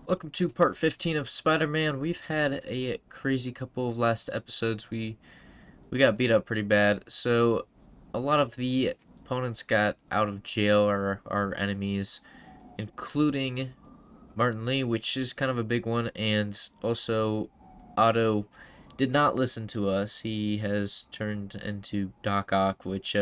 Welcome to part 15 of Spider-Man. We've had a crazy couple of last episodes. We got beat up pretty bad. So a lot of the opponents got out of jail, or our enemies, including Martin Lee, which is kind of a big one, and also Otto did not listen to us. He has turned into Doc Ock, which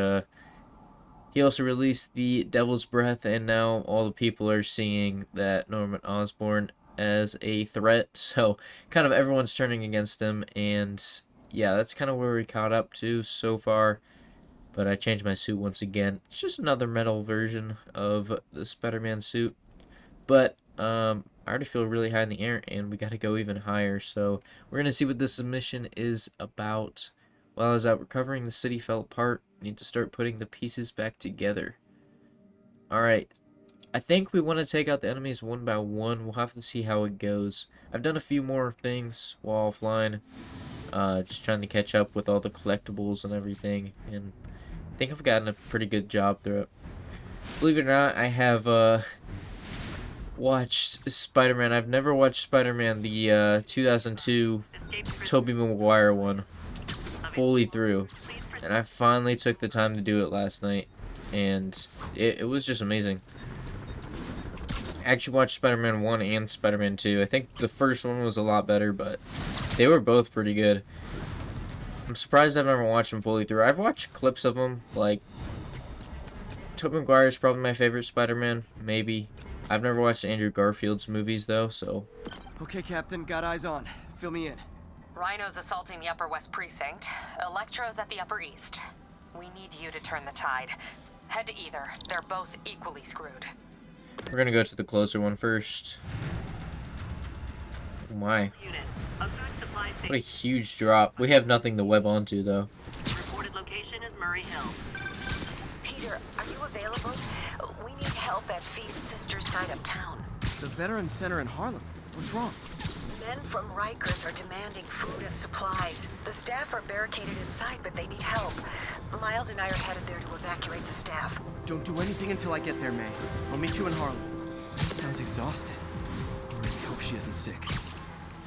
he also released the Devil's Breath, and now all the people are seeing that Norman Osborn as a threat. So kind of everyone's turning against him, and yeah, that's kind of where we caught up to so far. But I changed my suit once again. It's just another metal version of the Spider-Man suit. But I already feel really high in the air, and we got to go even higher. So we're going to see what this mission is about. While I was out recovering, the city fell apart. Need to start putting the pieces back together. Alright, I think we want to take out the enemies one by one. We'll have to see how it goes. I've done a few more things while offline, just trying to catch up with all the collectibles and everything, and I think I've gotten a pretty good job through it. Believe it or not, I have watched Spider-Man. I've never watched Spider-Man, the 2002 Tobey Maguire one, fully through. And I finally took the time to do it last night, and it was just amazing. I actually watched Spider-Man 1 and Spider-Man 2. I think the first one was a lot better, but they were both pretty good. I'm surprised I've never watched them fully through. I've watched clips of them, like, Tobey Maguire is probably my favorite Spider-Man, maybe. I've never watched Andrew Garfield's movies, though, so... Okay, Captain, got eyes on. Fill me in. Rhino's assaulting the Upper West Precinct. Electro's at the Upper East. We need you to turn the tide. Head to either. They're both equally screwed. We're gonna go to the closer one first. Oh my. What a huge drop. We have nothing to web onto, though. Reported location is Murray Hill. Peter, are you available? We need help at Feast's sister's side uptown. The Veterans Center in Harlem. What's wrong? Men from Rikers are demanding food and supplies. The staff are barricaded inside, but they need help. Miles and I are headed there to evacuate the staff. Don't do anything until I get there, May. I'll meet you in Harlem. She sounds exhausted. I really hope she isn't sick.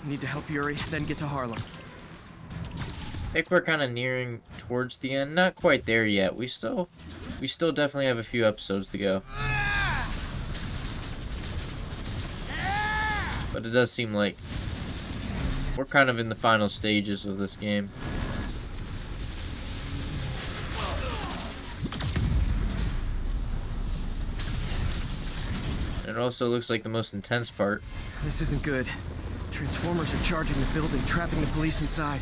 Need to help Yuri, then get to Harlem. I think we're kind of nearing towards the end. Not quite there yet. We still definitely have a few episodes to go. But it does seem like we're kind of in the final stages of this game. It also looks like the most intense part. This isn't good. Transformers are charging the building, trapping the police inside.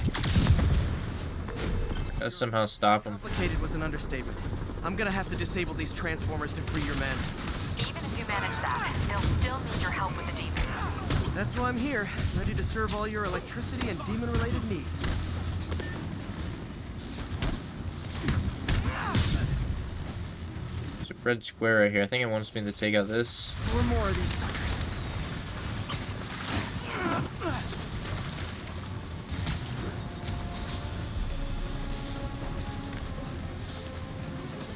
Gotta somehow stop them. Complicated was an understatement. I'm gonna have to disable these transformers to free your men. Even if you manage that, they'll still need your help with the demons. That's why I'm here, ready to serve all your electricity and demon-related needs. There's a red square right here. I think it wants me to take out this. 4 more of these suckers.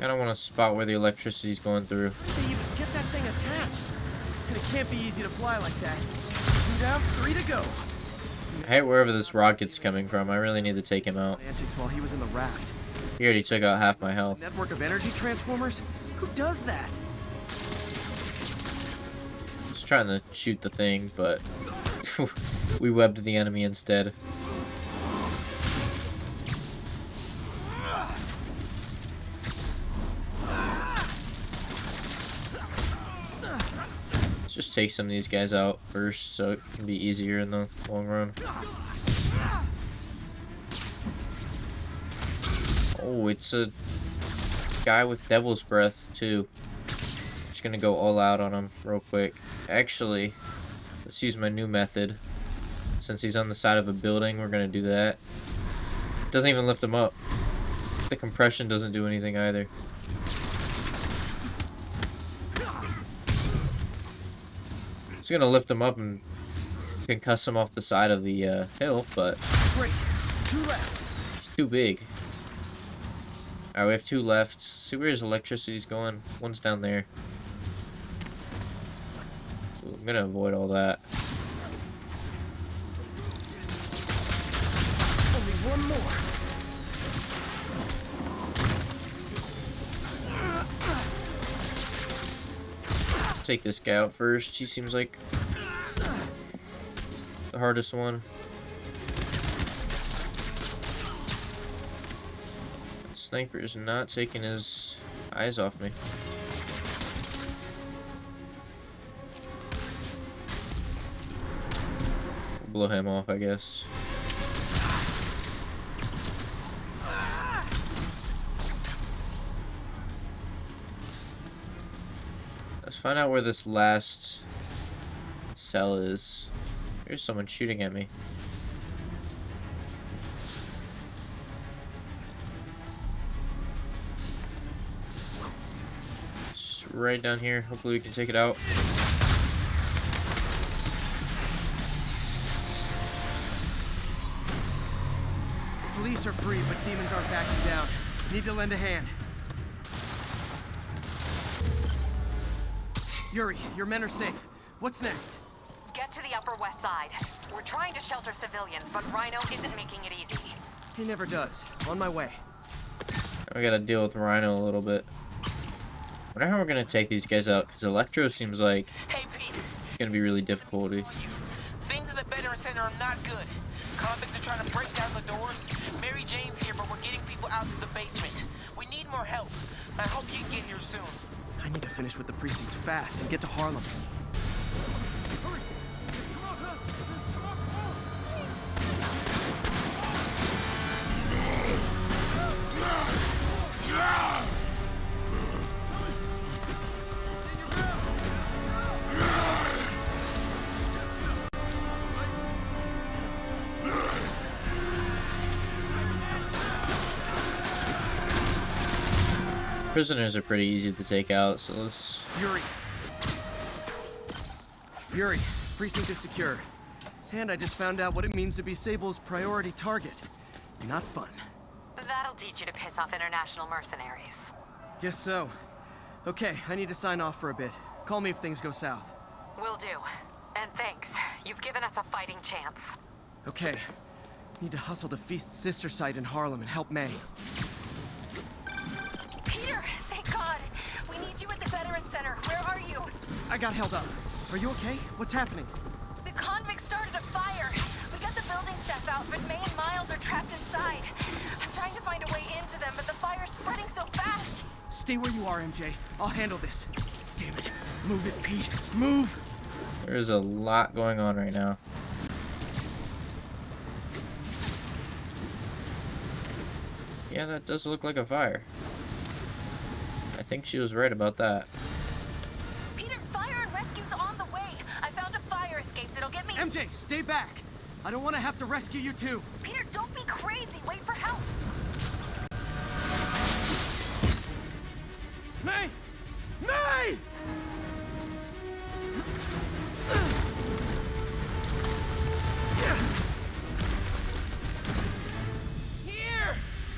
I don't want to spot where the electricity's going through. They even get that thing attached. And it can't be easy to fly like that. 2 down, 3 to go. I hate wherever this rocket's coming from. I really need to take him out. Antics while he was in the raft. He already took out half my health. Network of energy transformers? Who does that? Just trying to shoot the thing, but we webbed the enemy instead. Let's just take some of these guys out first so it can be easier in the long run. Oh, it's a guy with Devil's Breath too. Just gonna go all out on him real quick. Actually, let's use my new method. Since he's on the side of a building, we're gonna do that. Doesn't even lift him up. The compression doesn't do anything either. It's gonna lift him up and concuss him off the side of the hill, but Great. 2 left. he's too big. Alright, we have 2 left. See where his electricity's going? One's down there. Ooh, I'm gonna avoid all that. one more. Take this guy out first. He seems like the hardest one. The sniper is not taking his eyes off me. Blow him off, I guess. Let's find out where this last cell is. There's someone shooting at me. It's just right down here. Hopefully we can take it out. Police are free, but demons aren't backing down. Need to lend a hand. Yuri, your men are safe. What's next? Get to the Upper West Side. We're trying to shelter civilians, but Rhino isn't making it easy. He never does. On my way. I gotta deal with Rhino a little bit. Wonder how we're gonna take these guys out, because Electro seems like Hey, Pete. it's gonna be really difficult. Things at the Veteran Center are not good. Convicts are trying to break down the doors. Mary Jane's here, but we're getting people out to the basement. We need more help. I hope you can get here soon. I need to finish with the precincts fast and get to Harlem. Prisoners are pretty easy to take out, so let's... Yuri, precinct is secure. And I just found out what it means to be Sable's priority target. Not fun. That'll teach you to piss off international mercenaries. Guess so. Okay, I need to sign off for a bit. Call me if things go south. Will do. And thanks. You've given us a fighting chance. Okay. Need to hustle to Feast's sister site in Harlem and help May. Peter, thank God. We need you at the Veteran Center. Where are you? I got held up. Are you okay? What's happening? The convicts started a fire. We got the building staff out, but May and Miles are trapped inside. I'm trying to find a way into them, but the fire's spreading so fast. Stay where you are, MJ. I'll handle this. Damn it. Move it, Pete. Move! There's a lot going on right now. Yeah, that does look like a fire. I think she was right about that. Peter, fire and rescue's on the way. I found a fire escape that'll get me... MJ, stay back! I don't want to have to rescue you too. Peter, don't be crazy. Wait for help. May! May! Here!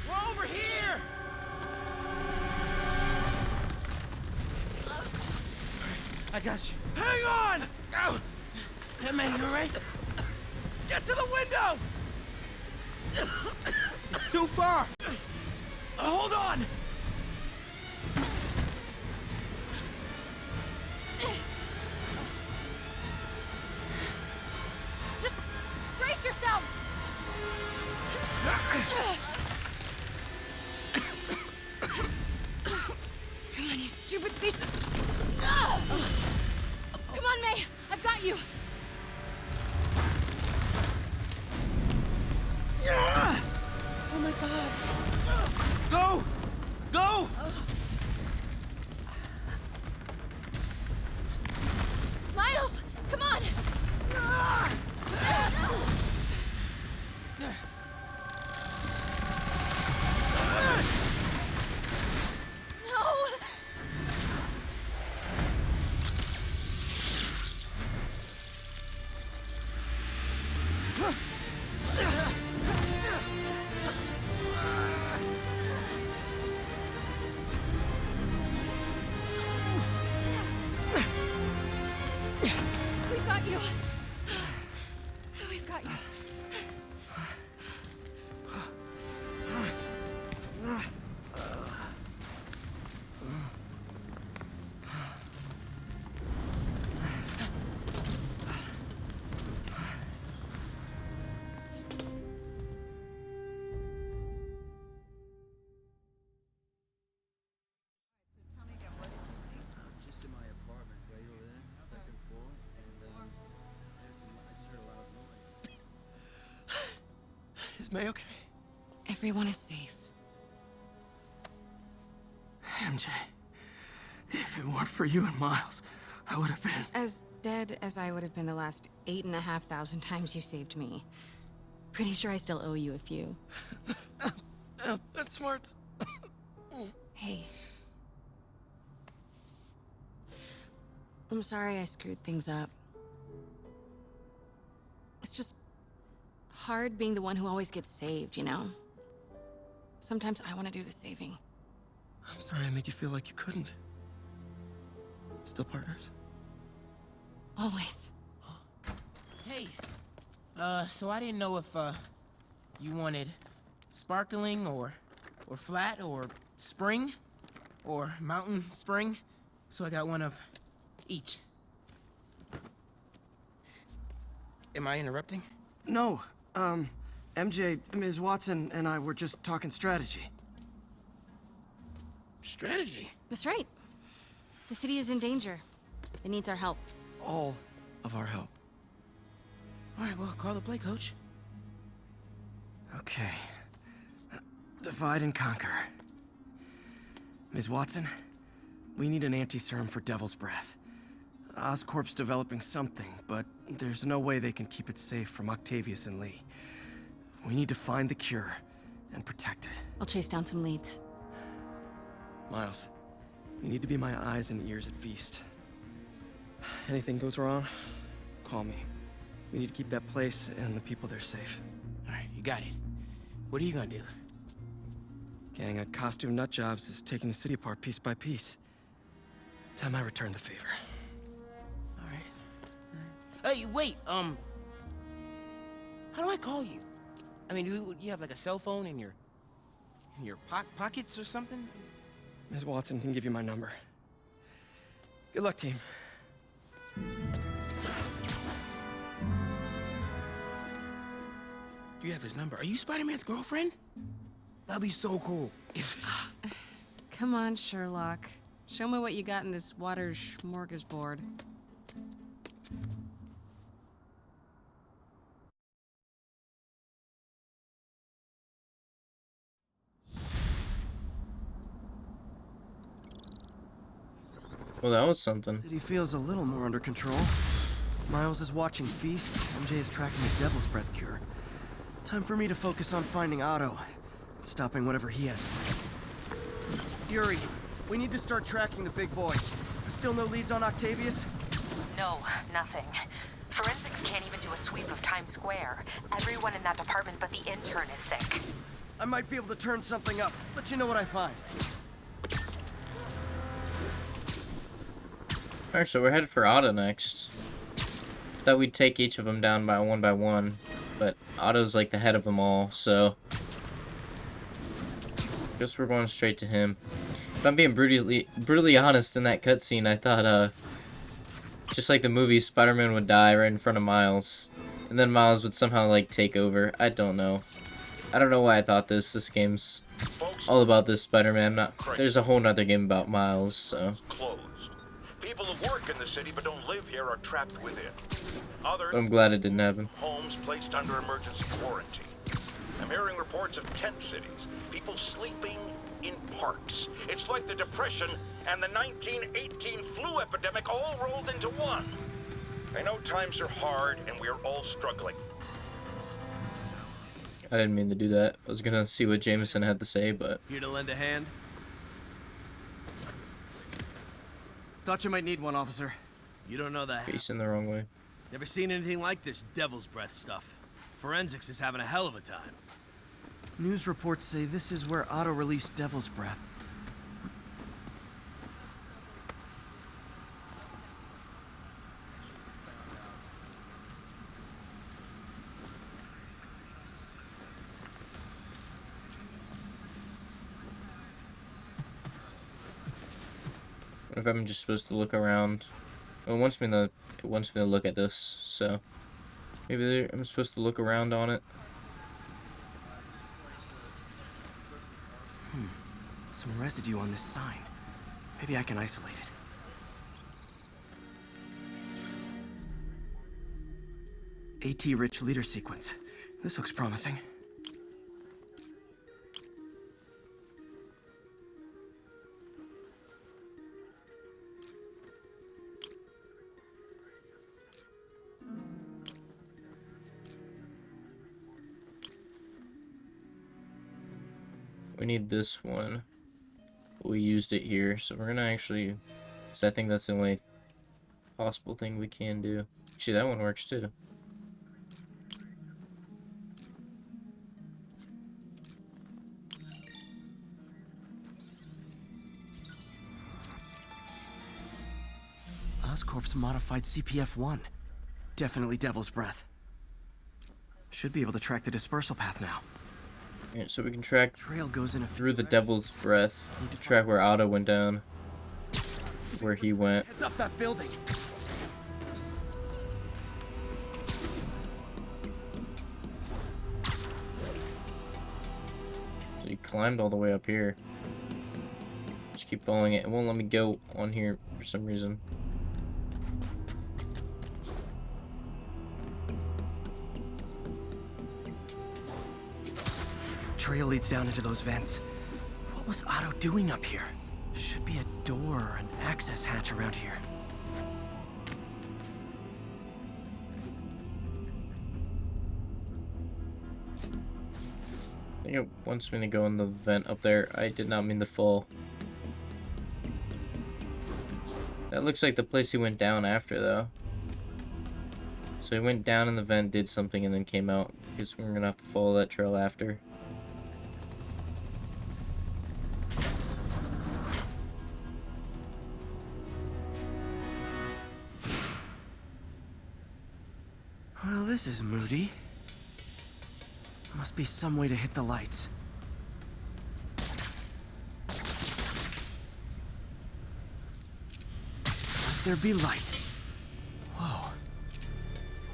We're over here! I got you. Hang on! Oh! Hey, man, you alright? Get to the window! It's too far. Hold on! Just brace yourselves. Come on, you stupid piece of... Come on, May. I've got you. Oh my god! Go! May okay? Everyone is safe. MJ, if it weren't for you and Miles, I would have been... As dead as I would have been the last 8,500 times you saved me. Pretty sure I still owe you a few. That's smart. Hey. I'm sorry I screwed things up. It's just hard being the one who always gets saved, you know? Sometimes I want to do the saving. I'm sorry I made you feel like you couldn't. Still partners? Always. Hey, so I didn't know if, you wanted sparkling or flat or spring or mountain spring, so I got one of each. Am I interrupting? No, MJ, Ms. Watson, and I were just talking strategy. Strategy? That's right. The city is in danger. It needs our help. All of our help. All right, well, call the play, coach. Okay. Divide and conquer. Ms. Watson, we need an anti-serum for Devil's Breath. Oscorp's developing something, but there's no way they can keep it safe from Octavius and Lee. We need to find the cure and protect it. I'll chase down some leads. Miles, you need to be my eyes and ears at Feast. Anything goes wrong, call me. We need to keep that place and the people there safe. All right, you got it. What are you gonna do? Gang at Costume Nut Jobs is taking the city apart piece by piece. Time I return the favor. All right. Hey, wait, how do I call you? I mean, you have like a cell phone in your pockets or something? Ms. Watson can give you my number. Good luck, team. You have his number. Are you Spider-Man's girlfriend? That'd be so cool. Come on, Sherlock. Show me what you got in this water smorgasbord. Well, that was something. City feels a little more under control. Miles is watching Feast. MJ is tracking the Devil's Breath cure. Time for me to focus on finding Otto and stopping whatever he has planned. Yuri, we need to start tracking the big boy. Still no leads on Octavius? No, nothing. Forensics can't even do a sweep of Times Square. Everyone in that department but the intern is sick. I might be able to turn something up. Let you know what I find. Alright, so we're headed for Otto next. Thought we'd take each of them down by one, but Otto's like the head of them all, so guess we're going straight to him. If I'm being brutally honest, in that cutscene, I thought, just like the movie, Spider-Man would die right in front of Miles, and then Miles would somehow like take over. I don't know. I don't know why I thought this. This game's all about this Spider-Man. There's a whole nother game about Miles, so. People who work in the city but don't live here are trapped within. Others, I'm glad it didn't happen. Homes placed under emergency quarantine. I'm hearing reports of tent cities, people sleeping in parks. It's like the Depression and the 1918 flu epidemic all rolled into one. I know times are hard and we're all struggling. I didn't mean to do that. I was gonna see what Jameson had to say, but Here to lend a hand? Thought you might need one, officer. You don't know that. facing the wrong way. Never seen anything like this Devil's Breath stuff. Forensics is having a hell of a time. News reports say this is where Otto released Devil's Breath. What if I'm just supposed to look around? Well, it wants me to look at this, so maybe I'm supposed to look around on it. Some residue on this sign. Maybe I can isolate it. AT-rich leader sequence. This looks promising. We need this one. We used it here, so we're gonna actually... So I think that's the only possible thing we can do. Actually, that one works too. Oscorp's modified CPF-1. Definitely Devil's Breath. Should be able to track the dispersal path now. Alright, so we can track Trail goes in a through the Devil's Breath to track where Otto went down. Where he went. Heads up that building. So he climbed all the way up here. Just keep following it. It won't let me go on here for some reason. Trail leads down into those vents. What was Otto doing up here? Should be a door or an access hatch around here. I think it wants me to go in the vent up there. I did not mean to fall. That looks like the place he went down after, though. So he went down in the vent, did something, and then came out. Guess we're gonna have to follow that trail after. Well, this is moody. Must be some way to hit the lights. Let there be light. Whoa.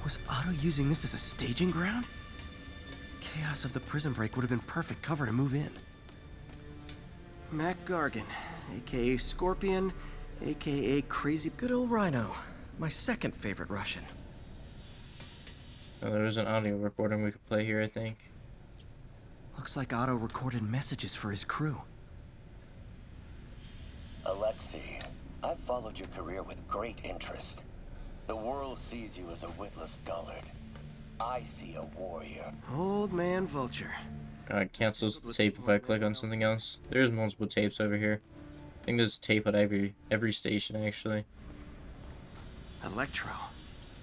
Was Otto using this as a staging ground? Chaos of the prison break would have been perfect cover to move in. Mac Gargan, aka Scorpion, aka Crazy Good Old Rhino. My second favorite Russian. Oh, there is an audio recording we could play here, I think. Looks like Otto recorded messages for his crew. Alexei, I've followed your career with great interest. The world sees you as a witless dullard. I see a warrior. Old man Vulture. Cancels the tape if I click on something else. There's multiple tapes over here. I think there's tape at every station, actually. Electro.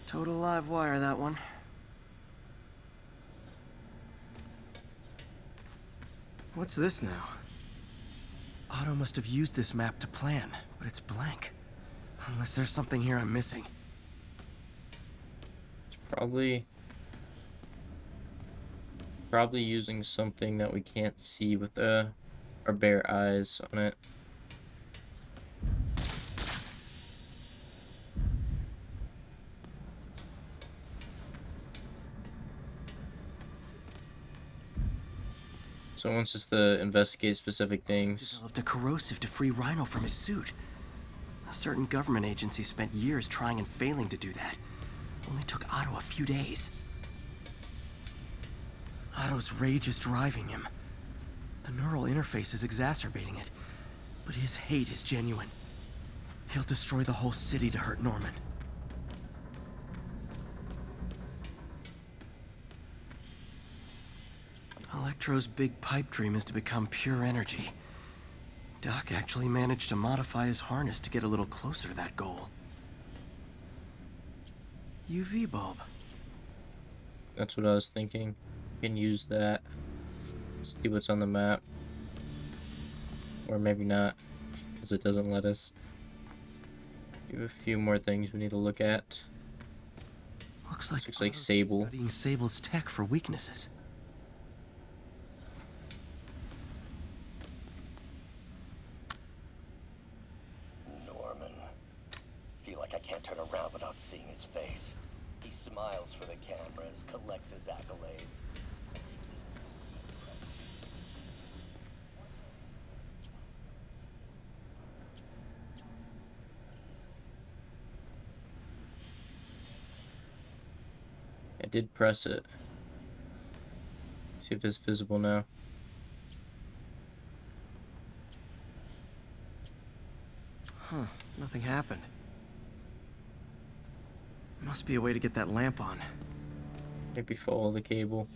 Total live wire, that one. What's this now? Otto must have used this map to plan, but it's blank. Unless there's something here I'm missing. It's probably using something that we can't see with our bare eyes on it. So it wants us to investigate specific things. Developed a corrosive to free Rhino from his suit. A certain government agency spent years trying and failing to do that. Only took Otto a few days. Otto's rage is driving him. The neural interface is exacerbating it, but his hate is genuine. He'll destroy the whole city to hurt Norman. Electro's big pipe dream is to become pure energy. Doc actually managed to modify his harness to get a little closer to that goal. UV bulb. That's what I was thinking. We can use that. See what's on the map. Or maybe not, because it doesn't let us. We have a few more things we need to look at. Looks like Sable. Studying Sable's tech for weaknesses. Norman. Feel like I can't turn around without seeing his face. He smiles for the cameras, collects his accolades. I did press it. See if it's visible now. Huh, nothing happened. Must be a way to get that lamp on. Maybe follow the cable.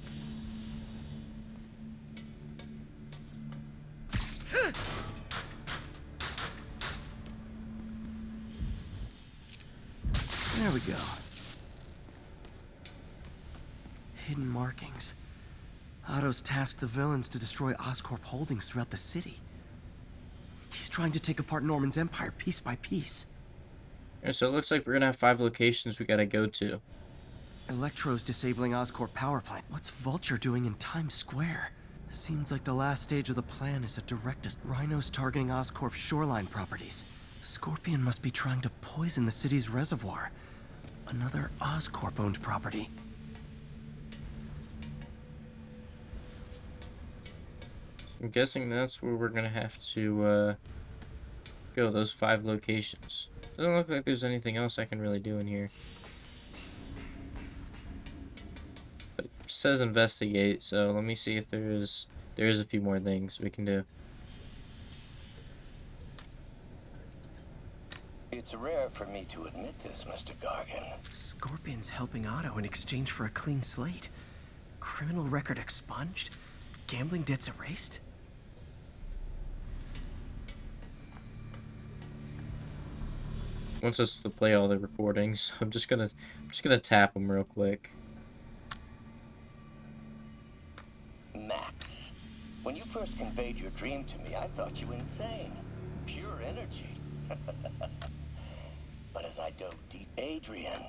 There we go. Hidden markings. Otto's tasked the villains to destroy Oscorp holdings throughout the city. He's trying to take apart Norman's empire piece by piece. Yeah, so it looks like we're gonna have 5 locations we gotta go to. Electro's disabling Oscorp power plant. What's Vulture doing in Times Square? Seems like the last stage of the plan is a direct... Rhino's targeting Oscorp's shoreline properties. Scorpion must be trying to poison the city's reservoir. Another Oscorp-owned property. I'm guessing that's where we're gonna have to go, those 5 locations. Doesn't look like there's anything else I can really do in here. But it says investigate, so let me see if there is a few more things we can do. It's rare for me to admit this, Mr. Gargan. Scorpion's helping Otto in exchange for a clean slate. Criminal record expunged? Gambling debts erased? Wants us to play all the recordings, so I'm just gonna tap them real quick. Max, when you first conveyed your dream to me, I thought you insane. Pure energy. But as I dove deep, Adrian,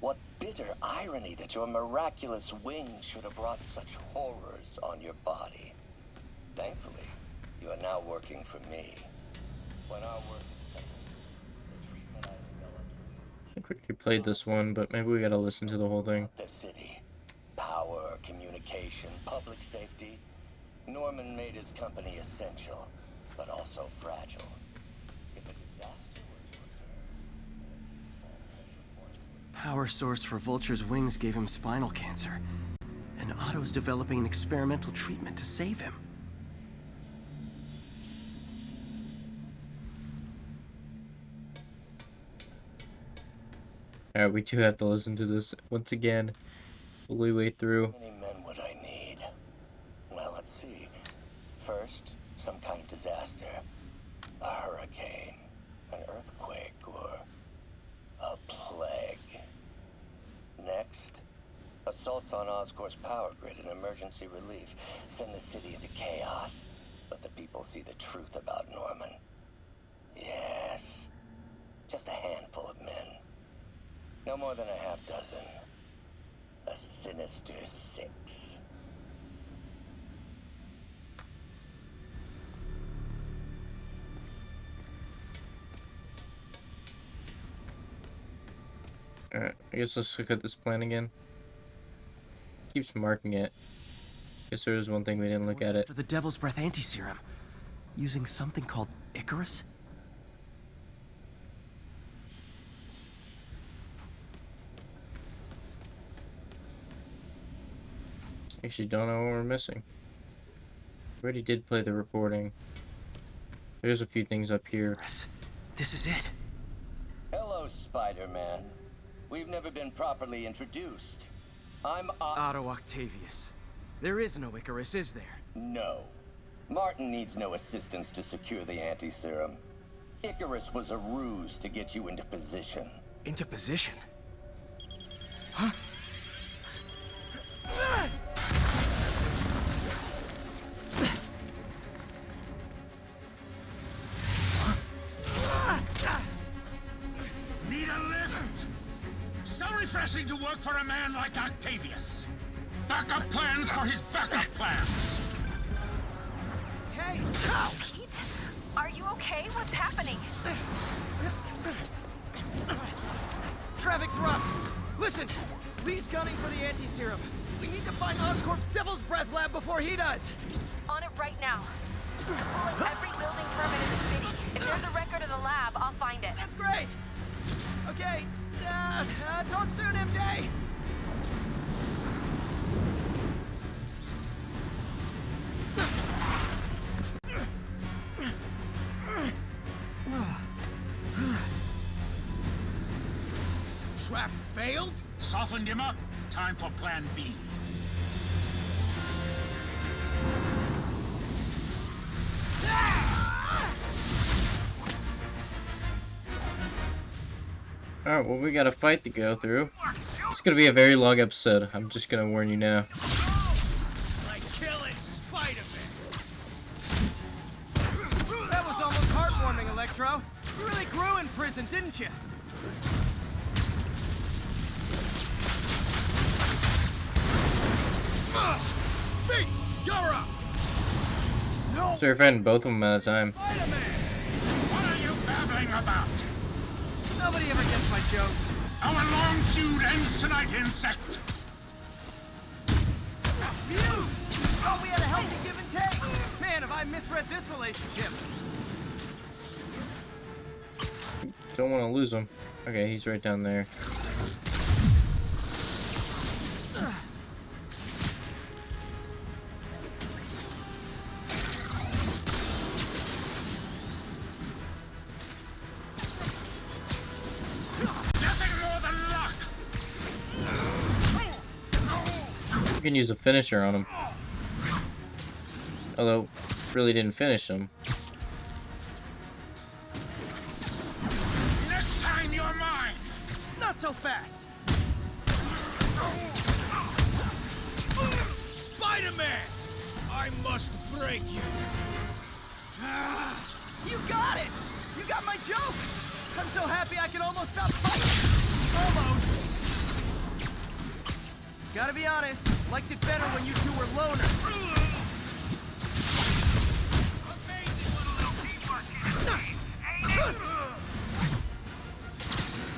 what bitter irony that your miraculous wings should have brought such horrors on your body. Thankfully, you are now working for me. When our work is settled, the treatment I developed will... I think we already played this one, but maybe we gotta listen to the whole thing. The city. Power, communication, public safety. Norman made his company essential, but also fragile. If a disaster were to occur, Power source for Vulture's wings gave him spinal cancer. And Otto's developing an experimental treatment to save him. Alright, we do have to listen to this once again. Fully way through. How many men would I need? Well, let's see. First, some kind of disaster. A hurricane, an earthquake, or a plague. Next, assaults on Oscorp's power grid and emergency relief. Send the city into chaos. Let the people see the truth about Norman. Yes, just a handful of men. No more than a half dozen. A sinister 6. Alright, I guess let's look at this plan again. Keeps marking it. Guess there was one thing we didn't look at it. For the Devil's Breath anti-serum. Using something called Icarus? Actually don't know what we're missing. We already did play the recording. There's a few things up here. This is it. Hello, Spider-Man. We've never been properly introduced. I'm Otto Octavius. There is no Icarus, is there? No. Martin needs no assistance to secure the anti-serum. Icarus was a ruse to get you into position. Into position? Huh? Need a lift? So refreshing to work for a man like Octavius. Backup plans for his backup plans. Hey! Pete? Are you okay? What's happening? Traffic's rough. Listen, Lee's gunning for the anti-serum. We need to find Oscorp's Devil's Breath lab before he does. On it right now. I'm pulling every building permit in the city. If there's a record of the lab, I'll find it. That's great. Okay. Talk soon, MJ. Trap failed? Softened him up. Time for plan B. Alright, well, we got a fight to go through. It's gonna be a very long episode. I'm just gonna warn you now. Like killing Spiderman. That was almost heartwarming, Electro. You really grew in prison, didn't you? Me! You're up! No! So you're fighting both of them at a time. What are you babbling about? Nobody ever gets my jokes. Our long feud ends tonight, insect. Phew! Oh, we had a healthy give and take. Man, have I misread this relationship. Don't want to lose him. Okay, he's right down there. You can use a finisher on him. Although, really didn't finish him. Next time you're mine. Not so fast. Spider-Man! I must break you. You got it! You got my joke! I'm so happy I can almost stop fighting! Almost! Gotta be honest, liked it better when you two were loners.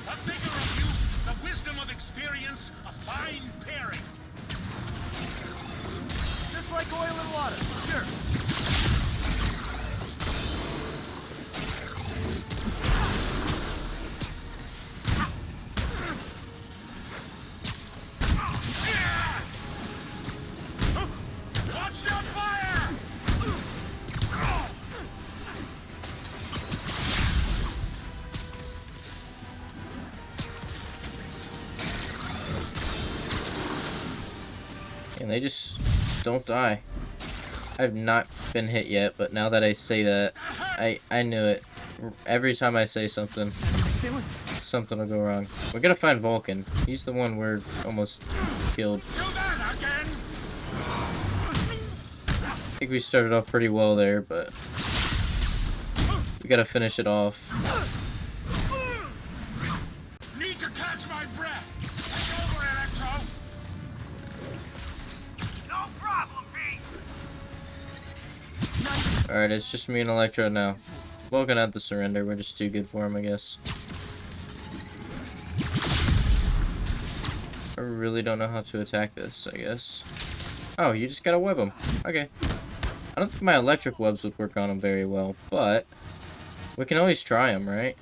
A figure of youth, the wisdom of experience, a fine pairing. Just like oil and water, sure. Watch your fire! And they just don't die. I've not been hit yet, but now that I say that, I knew it. Every time I say something, something will go wrong. We're gonna find Vulcan. He's the one we're almost killed. I think we started off pretty well there, but we gotta finish it off. Need to catch my breath. Take over, Electro. No problem, Pete. Alright, it's just me and Electro now. Vulcan had to surrender. We're just too good for him, I guess. I really don't know how to attack this, I guess. Oh, you just gotta web him. Okay. I don't think my electric webs would work on him very well, but we can always try them, right?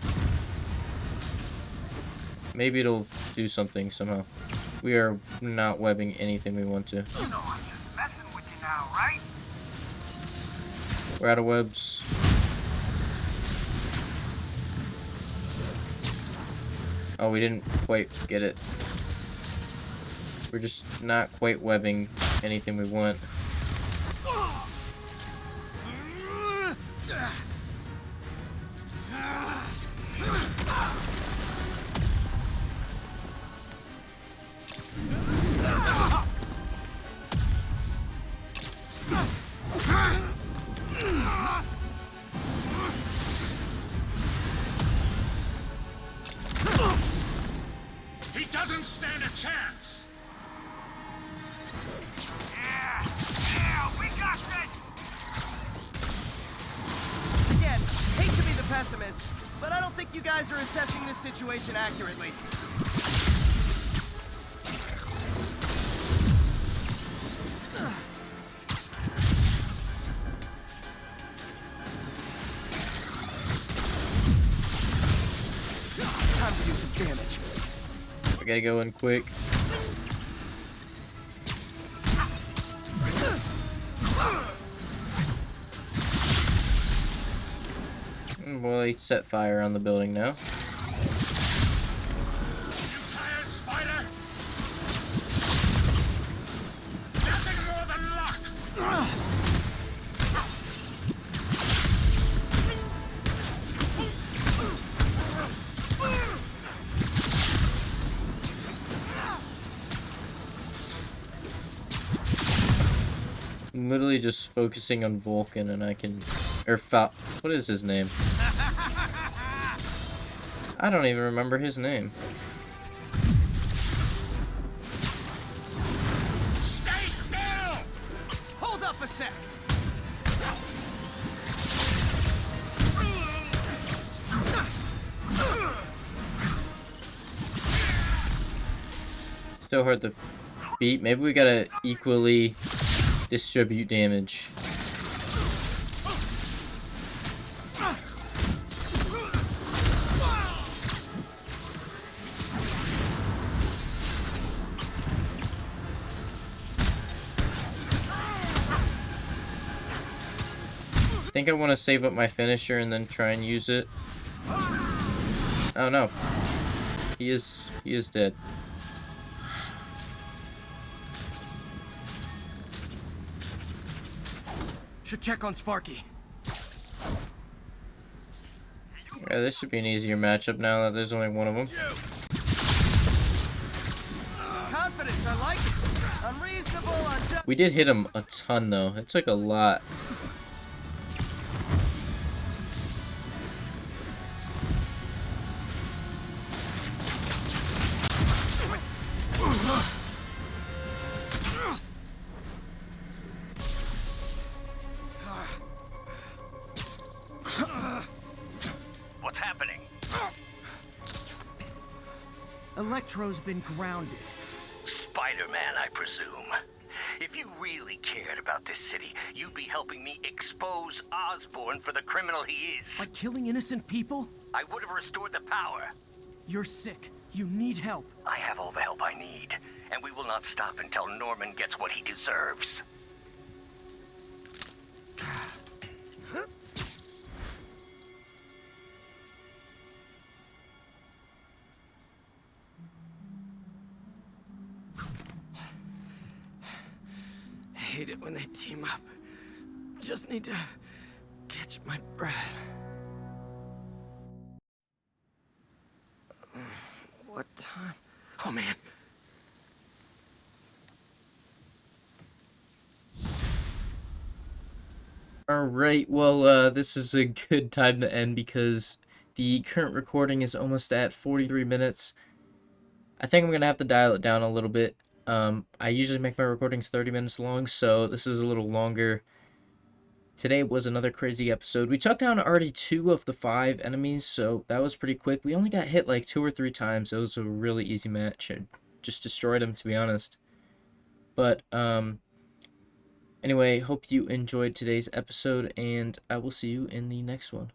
Maybe it'll do something somehow. We are not webbing anything we want to. You know I'm just messing with you now, right? We're out of webs. Oh, we didn't quite get it. We're just not quite webbing anything we want. He doesn't stand a chance. Yeah, we got this. Again, hate to be the pessimist, but I don't think you guys are assessing this situation accurately. Time to do some damage. We gotta go in quick. Well, he set fire on the building now. Tired, Spider? Nothing more than luck. I'm literally just focusing on Vulcan and I can... What is his name? I don't even remember his name. Stay still! Hold up a sec! So hard to beat. Maybe we gotta equally distribute damage. I think I want to save up my finisher and then try and use it. Oh no. He is dead. Should check on Sparky. Yeah, this should be an easier matchup now that there's only one of them. Confidence, I like it. Unreasonable, We did hit him a ton though. It took a lot. What's happening? Electro's been grounded. Spider-Man, I presume. If you really cared about this city, you'd be helping me expose Osborn for the criminal he is. By killing innocent people? I would have restored the power. You're sick. You need help. I have all the help I need, and we will not stop until Norman gets what he deserves. I hate it when they team up. Just need to catch my breath. What time? Oh man. Alright, well, this is a good time to end because the current recording is almost at 43 minutes. I think I'm going to have to dial it down a little bit. I usually make my recordings 30 minutes long, so this is a little longer. Today was another crazy episode. We took down already 2 of the 5 enemies, so that was pretty quick. We only got hit like 2 or 3 times. It was a really easy match. I just destroyed him, to be honest. But, anyway, hope you enjoyed today's episode, and I will see you in the next one.